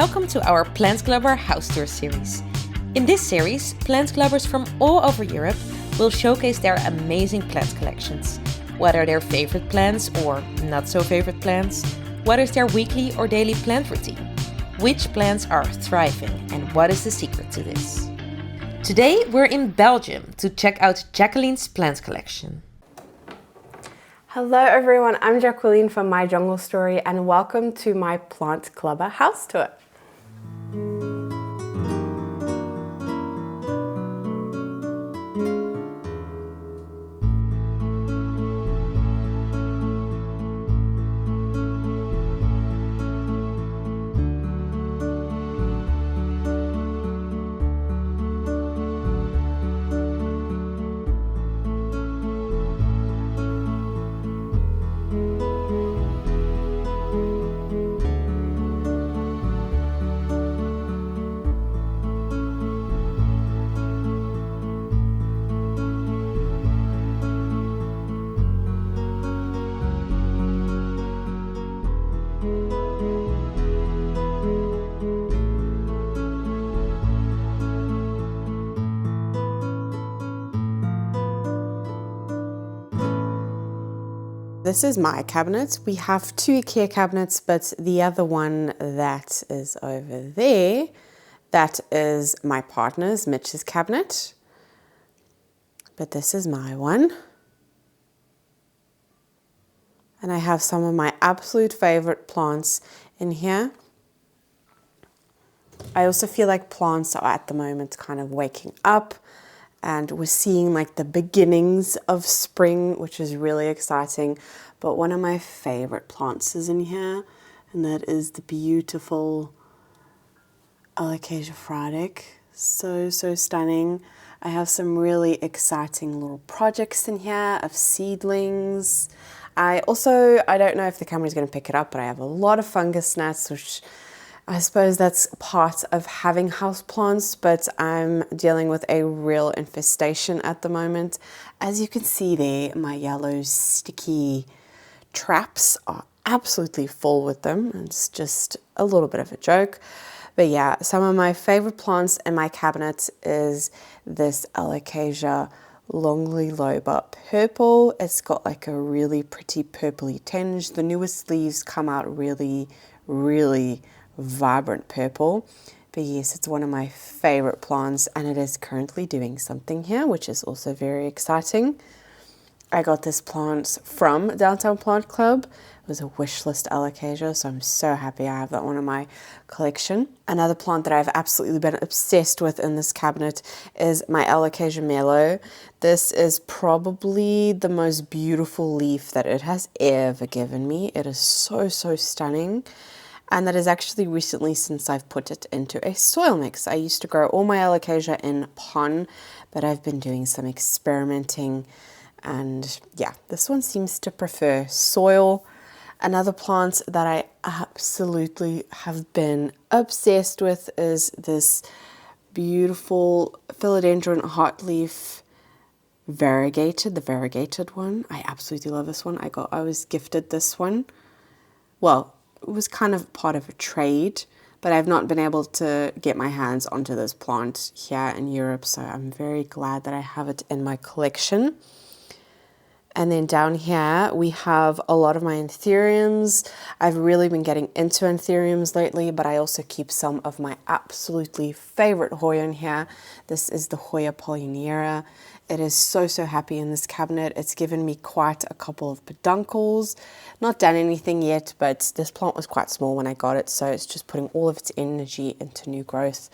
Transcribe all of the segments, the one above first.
Welcome to our Plantclubber Housetour series. In this series, Plantclubbers from all over Europe will showcase their amazing plant collections, whether their favorite plants or not so favorite plants, what is their weekly or daily plant routine, which plants are thriving, and what is the secret to this. Today we're in Belgium to check out Jacqueline's plant collection. Hello everyone, I'm Jacqueline from My Jungle Story and welcome to my Plantclubber house tour. This is my cabinet. We have two IKEA cabinets, but the other one that is over there, that is my partner's, Mitch's cabinet. But this is my one. And I have some of my absolute favorite plants in here. I also feel like plants are at the moment kind of waking up. And we're seeing like the beginnings of spring, which is really exciting. But one of my favorite plants is in here, and that is the beautiful Alocasia fradique. So stunning. I have some really exciting little projects in here of seedlings. I don't know if the camera is going to pick it up, but I have a lot of fungus gnats, which I suppose that's part of having houseplants, but I'm dealing with a real infestation at the moment. As you can see there, my yellow sticky traps are absolutely full with them. It's just a little bit of a joke. But yeah, some of my favorite plants in my cabinet is this Alocasia Longiloba purple. It's got like a really pretty purpley tinge. The newest leaves come out really vibrant purple. But yes, it's one of my favorite plants and it is currently doing something here, which is also very exciting. I got this plant from Downtown Plant Club. It was a wish list alocasia, so I'm so happy I have that one in my collection. Another plant that I've absolutely been obsessed with in this cabinet is my Alocasia Mellow. This is probably the most beautiful leaf that it has ever given me. It is so stunning. And that is actually recently since I've put it into a soil mix. I used to grow all my Alocasia in pon, but I've been doing some experimenting. And yeah, this one seems to prefer soil. Another plant that I absolutely have been obsessed with is this beautiful philodendron heartleaf variegated, the variegated one. I absolutely love this one. I was gifted this one. Well, it was kind of part of a trade, but I've not been able to get my hands onto this plant here in Europe, so I'm very glad that I have it in my collection. And then down here we have a lot of my anthuriums. I've really been getting into anthuriums lately, but I also keep some of my absolutely favorite Hoya in here. This is the Hoya polyneura. It is so happy in this cabinet. It's given me quite a couple of peduncles. Not done anything yet, but this plant was quite small when I got it, so it's just putting all of its energy into new growth.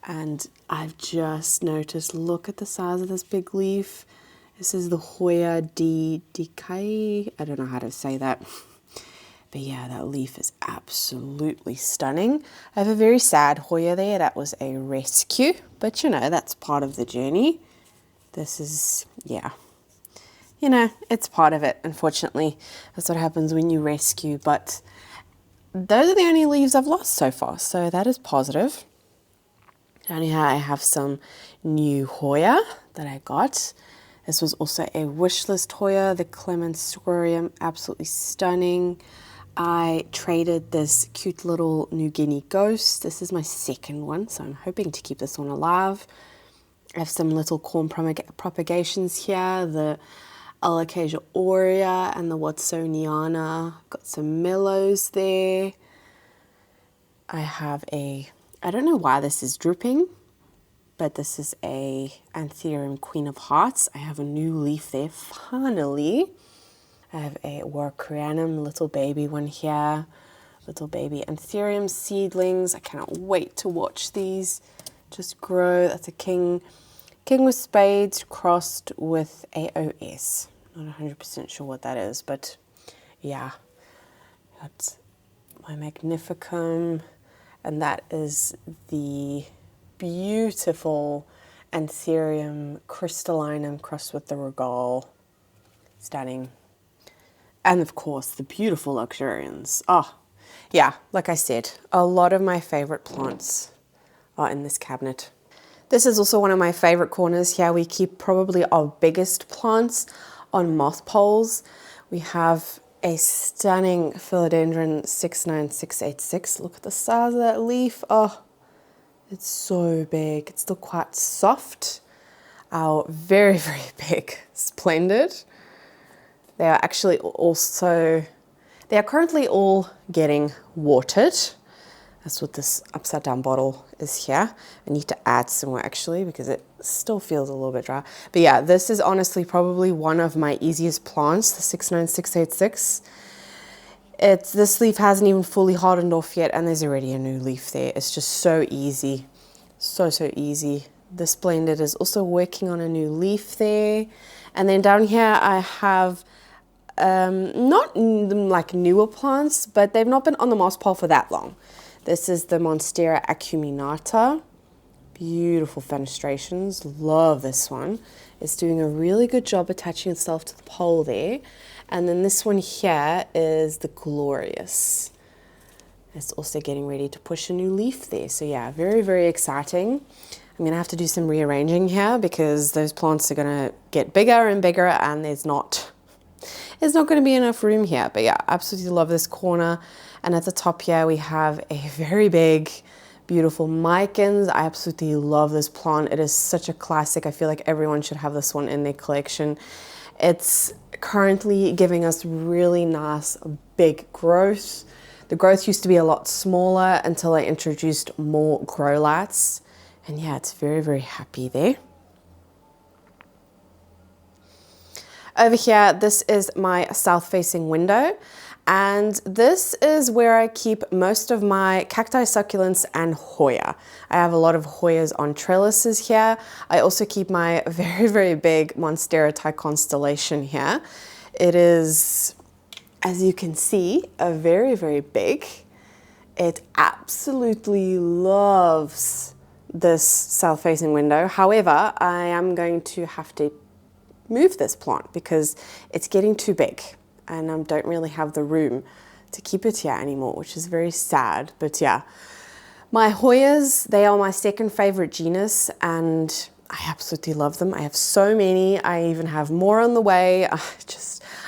And I've just noticed, look at the size of this big leaf. This is the Hoya di Decay. I don't know how to say that. But yeah, that leaf is absolutely stunning. I have a very sad Hoya there. That was a rescue, but you know, that's part of the journey. This is, yeah, you know, it's part of it, unfortunately. That's what happens when you rescue, but those are the only leaves I've lost so far, so that is positive. Down here I have some new Hoya that I got. This was also a wish list Hoya, the Clemensorium, absolutely stunning. I traded this cute little New Guinea ghost. This is my second one, so I'm hoping to keep this one alive. I have some little corn propagations here, the Alocasia aurea and the Watsoniana. Got some Mellows there. I have I don't know why this is drooping, but this is a Anthurium Queen of Hearts. I have a new leaf there, finally. I have a Warocranum, little baby one here. Little baby Anthurium seedlings. I cannot wait to watch these just grow. That's a King with Spades crossed with AOS. Not 100% sure what that is, but yeah. That's my Magnificum. And that is the beautiful Anthurium crystallinum crossed with the Regal. Stunning. And of course, the beautiful Luxurians. Oh, yeah, like I said, a lot of my favorite plants are in this cabinet. This is also one of my favorite corners here. We keep probably our biggest plants on moth poles. We have a stunning Philodendron 69686. Look at the size of that leaf. Oh, it's so big. It's still quite soft. Our very, very big Splendid. They are currently all getting watered. That's what this upside down bottle is here. I need to add some more actually because it still feels a little bit dry. But yeah, this is honestly probably one of my easiest plants, the 69686. This leaf hasn't even fully hardened off yet and there's already a new leaf there. It's just so easy. So easy. The Splendid is also working on a new leaf there. And then down here I have not like newer plants, but they've not been on the moss pole for that long. This is the Monstera acuminata. Beautiful fenestrations. Love this one. It's doing a really good job attaching itself to the pole there. And then this one here is the Glorious. It's also getting ready to push a new leaf there. So yeah, very, very exciting. I'm going to have to do some rearranging here because those plants are going to get bigger and bigger and there's not going to be enough room here. But yeah, absolutely love this corner. And at the top here, we have a very big, beautiful Micans. I absolutely love this plant. It is such a classic. I feel like everyone should have this one in their collection. It's currently giving us really nice, big growth. The growth used to be a lot smaller until I introduced more grow lights. And yeah, it's very, very happy there. Over here, this is my south-facing window. And this is where I keep most of my cacti, succulents, and Hoya. I have a lot of Hoyas on trellises here. I also keep my very, very big Monstera Constellation here. It is, as you can see, a very, very big. It absolutely loves this south-facing window. However, I am going to have to move this plant because it's getting too big. And I don't really have the room to keep it here anymore, which is very sad. But yeah, my Hoyas, they are my second favorite genus and I absolutely love them. I have so many. I even have more on the way.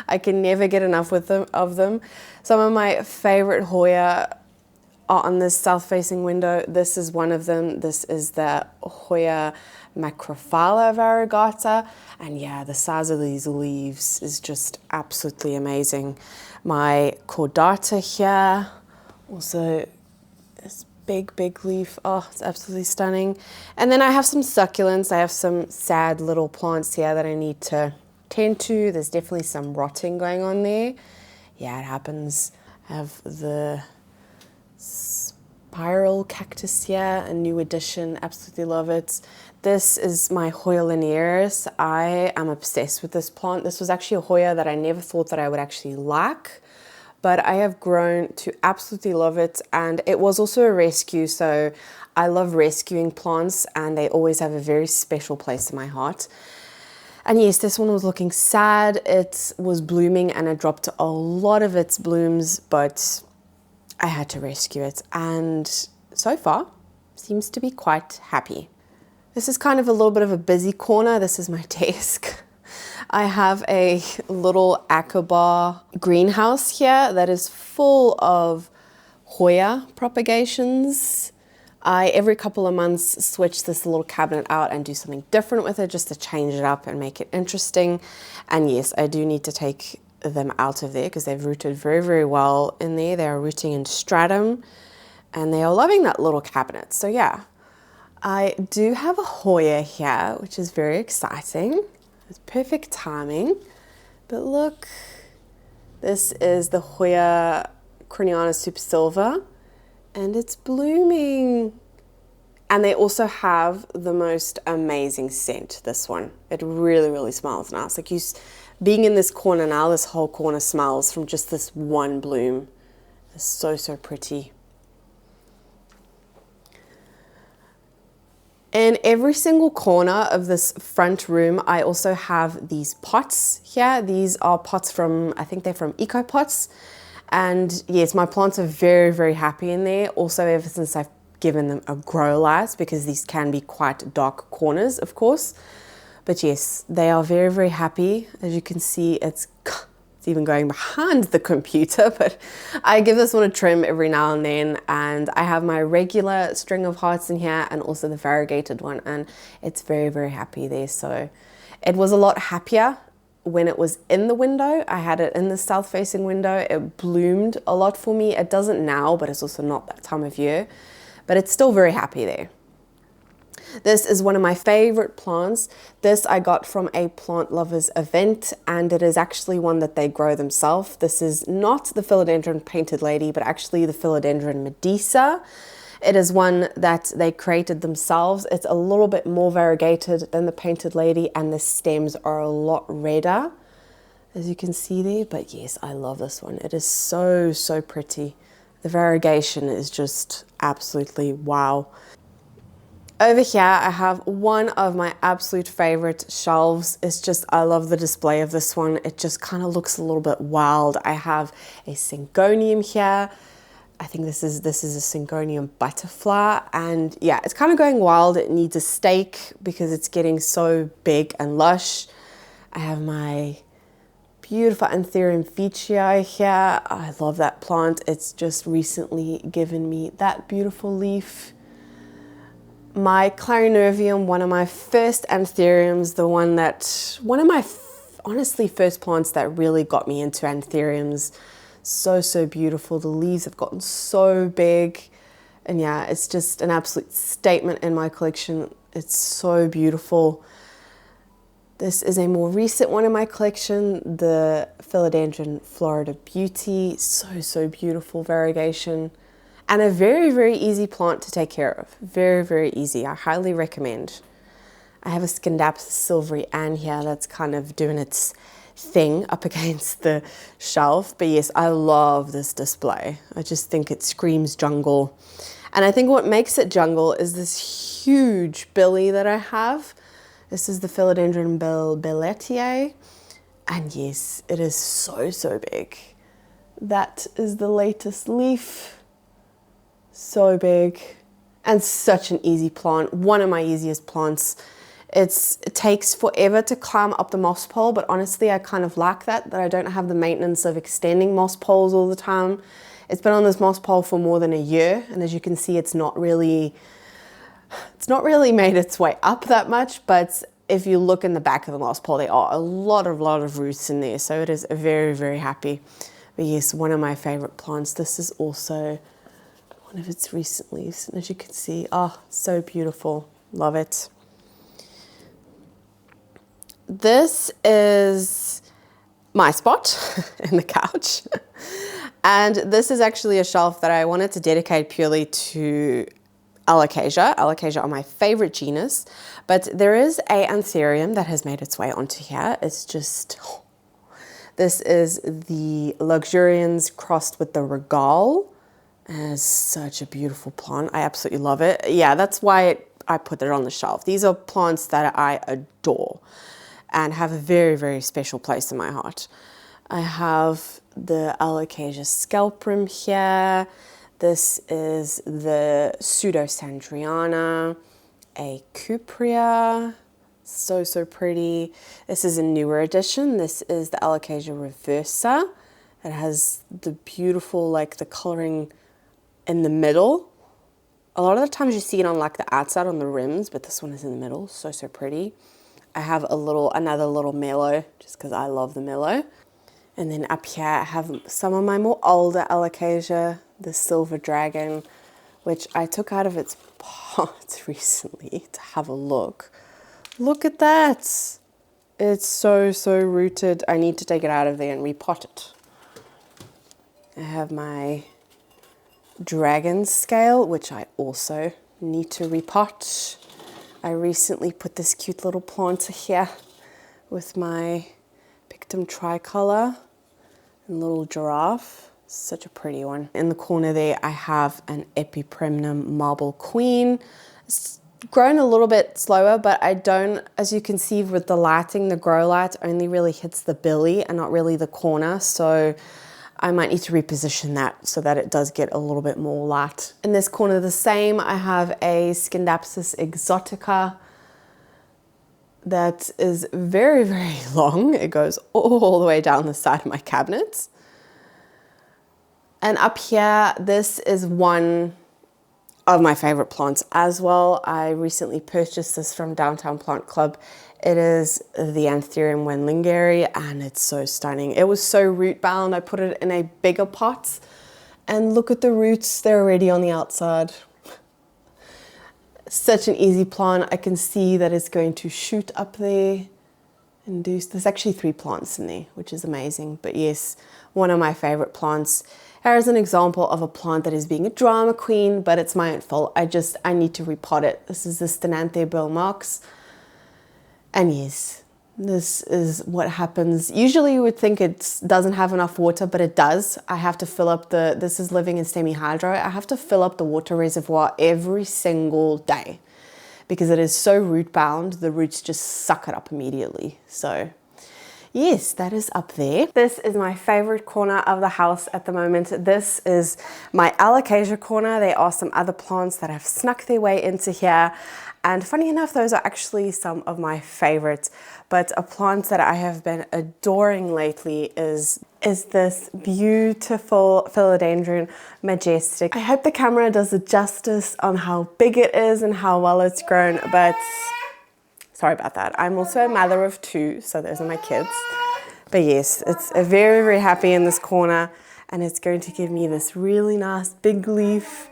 I can never get enough of them. Some of my favorite Hoya are on this south-facing window. This is one of them. This is the Hoya Macrophylla variegata. And yeah, the size of these leaves is just absolutely amazing. My Cordata here, also this big, big leaf. Oh, it's absolutely stunning. And then I have some succulents. I have some sad little plants here that I need to tend to. There's definitely some rotting going on there. Yeah, it happens. I have the spiral cactus here, a new addition. Absolutely love it. This is my Hoya linearis. I am obsessed with this plant. This was actually a Hoya that I never thought that I would actually like, but I have grown to absolutely love it. And it was also a rescue, so I love rescuing plants and they always have a very special place in my heart. And yes, this one was looking sad. It was blooming and it dropped a lot of its blooms, but I had to rescue it. And so far, seems to be quite happy. This is kind of a little bit of a busy corner. This is my desk. I have a little Akaba greenhouse here that is full of Hoya propagations. I, every couple of months, switch this little cabinet out and do something different with it just to change it up and make it interesting. And yes, I do need to take them out of there because they've rooted very, very well in there. They are rooting in stratum and they are loving that little cabinet. So yeah, I do have a Hoya here, which is very exciting. It's perfect timing. But look, this is the Hoya Craniana Super Silver and it's blooming. And they also have the most amazing scent, this one. It really, really smells nice. Like being in this corner now, this whole corner smells from just this one bloom. It's so, so pretty. In every single corner of this front room, I also have these pots here. These are pots from, I think they're from Eco Pots. And yes, my plants are very, very happy in there. Also, ever since I've given them a grow light, because these can be quite dark corners, of course. But yes, they are very, very happy. As you can see, it's even going behind the computer, but I give this one a trim every now and then, and I have my regular string of hearts in here and also the variegated one, and it's very, very happy there. So it was a lot happier when it was in the window. I had it in the south facing window. It bloomed a lot for me. It doesn't now, but it's also not that time of year, but it's still very happy there. This is one of my favorite plants. This I got from a Plantclubbers event, and it is actually one that they grow themselves. This is not the Philodendron Painted Lady, but actually the Philodendron Medusa. It is one that they created themselves. It's a little bit more variegated than the Painted Lady, and the stems are a lot redder, as you can see there. But yes, I love this one. It is so, so pretty. The variegation is just absolutely wow. Over here, I have one of my absolute favorite shelves. It's just, I love the display of this one. It just kind of looks a little bit wild. I have a Syngonium here. I think this is a Syngonium butterfly. And yeah, it's kind of going wild. It needs a stake because it's getting so big and lush. I have my beautiful Anthurium veitchii here. I love that plant. It's just recently given me that beautiful leaf. My Clarinervium, one of my first anthuriums, one of my honestly first plants that really got me into anthuriums. So, so beautiful. The leaves have gotten so big. And yeah, it's just an absolute statement in my collection. It's so beautiful. This is a more recent one in my collection, the Philodendron Florida Beauty. So, so beautiful variegation. And a very, very easy plant to take care of. Very, very easy. I highly recommend. I have a Scindapsus Silvery Ann here that's kind of doing its thing up against the shelf. But yes, I love this display. I just think it screams jungle. And I think what makes it jungle is this huge billy that I have. This is the Philodendron Belletier. And yes, it is so, so big. That is the latest leaf. So big and such an easy plant. One of my easiest plants. It takes forever to climb up the moss pole, but honestly, I kind of like that I don't have the maintenance of extending moss poles all the time. It's been on this moss pole for more than a year, and as you can see, it's not really made its way up that much, but if you look in the back of the moss pole, there are a lot of roots in there, so it is very, very happy. But yes, one of my favorite plants. This is also one of its recent leaves, and as you can see, oh, so beautiful. Love it. This is my spot in the couch. And this is actually a shelf that I wanted to dedicate purely to Alocasia. Alocasia are my favorite genus, but there is a Anthurium that has made its way onto here. It's just, this is the Luxurians crossed with the Regale. And it's such a beautiful plant. I absolutely love it. Yeah, that's why I put it on the shelf. These are plants that I adore and have a very, very special place in my heart. I have the Alocasia scalprum here. This is the Pseudosandriana, a Cupria, So, so pretty. This is a newer edition. This is the Alocasia Reversa. It has the beautiful, like the coloring in the middle. A lot of the times you see it on like the outside on the rims, but this one is in the middle. So, so pretty. I have another little mellow, just because I love the mellow. And then up here I have some of my more older Alocasia, the Silver Dragon, which I took out of its pot recently to have a look. Look at that. It's so, so rooted. I need to take it out of there and repot it. I have my dragon scale, which I also need to repot. I recently put this cute little planter here with my Pictum tricolor and little giraffe. Such a pretty one. In the corner there, I have an Epipremnum Marble Queen. It's grown a little bit slower, but I don't, as you can see with the lighting, the grow light only really hits the belly and not really the corner. So I might need to reposition that so that it does get a little bit more light. In this corner, the same, I have a Scindapsus Exotica that is very, very long. It goes all the way down the side of my cabinet. And up here, this is one of my favorite plants as well. I recently purchased this from Downtown Plant Club. It is the Anthurium wendlingeri, and it's so stunning. It was so root bound. I put it in a bigger pot, and look at the roots. They're already on the outside. Such an easy plant. I can see that it's going to shoot up there and do. There's actually 3 plants in there, which is amazing. But yes, one of my favorite plants. Here's an example of a plant that is being a drama queen, but it's my own fault. I need to repot it. This is the Stenanthe Belmox. And yes, this is what happens. Usually you would think it doesn't have enough water, but it does. I have to fill up this is living in semi-hydro. I have to fill up the water reservoir every single day because it is so root bound. The roots just suck it up immediately. So yes, that is up there. This is my favorite corner of the house at the moment. This is my Alocasia corner. There are some other plants that have snuck their way into here. And funny enough, those are actually some of my favorites. But a plant that I have been adoring lately is this beautiful Philodendron Majestic. I hope the camera does it justice on how big it is and how well it's grown, but sorry about that. I'm also a mother of 2, so those are my kids. But yes, it's very, very happy in this corner, and it's going to give me this really nice big leaf.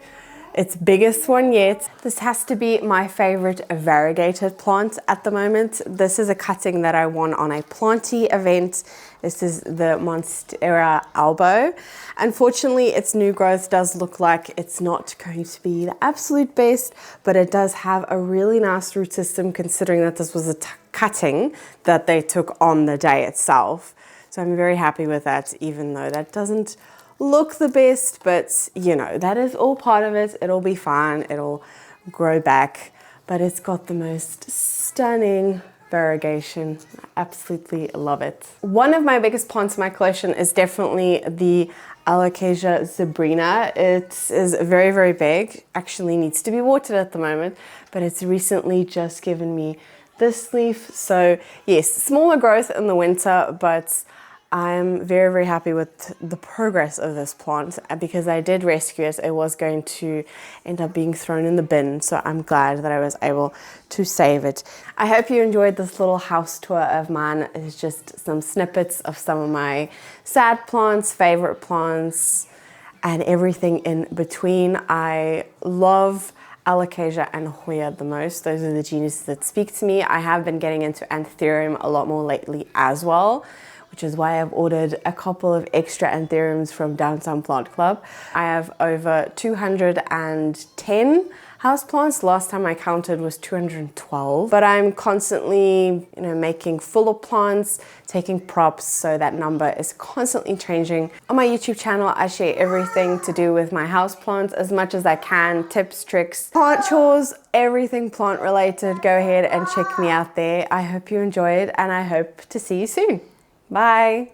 Its biggest one yet. This has to be my favorite variegated plant at the moment. This is a cutting that I won on a planty event. This is the Monstera albo. Unfortunately, its new growth does look like it's not going to be the absolute best, but it does have a really nice root system considering that this was a cutting that they took on the day itself. So I'm very happy with that, even though that doesn't look the best, but you know, that is all part of it. It'll be fine, it'll grow back, but it's got the most stunning variegation. I absolutely love it. One of my biggest plants in my collection is definitely the Alocasia zebrina. It is very, very big, actually needs to be watered at the moment, but it's recently just given me this leaf. So yes, smaller growth in the winter, but I'm very, very happy with the progress of this plant because I did rescue it. It was going to end up being thrown in the bin, so I'm glad that I was able to save it. I hope you enjoyed this little house tour of mine. It's just some snippets of some of my sad plants, favorite plants, and everything in between. I love Alocasia and Hoya the most. Those are the geniuses that speak to me. I have been getting into Anthurium a lot more lately as well, which is why I've ordered a couple of extra anthuriums from Downtown Plant Club. I have over 210 houseplants. Last time I counted was 212. But I'm constantly, making fuller plants, taking props, so that number is constantly changing. On my YouTube channel, I share everything to do with my houseplants as much as I can, tips, tricks, plant chores, everything plant related. Go ahead and check me out there. I hope you enjoyed, and I hope to see you soon. Bye.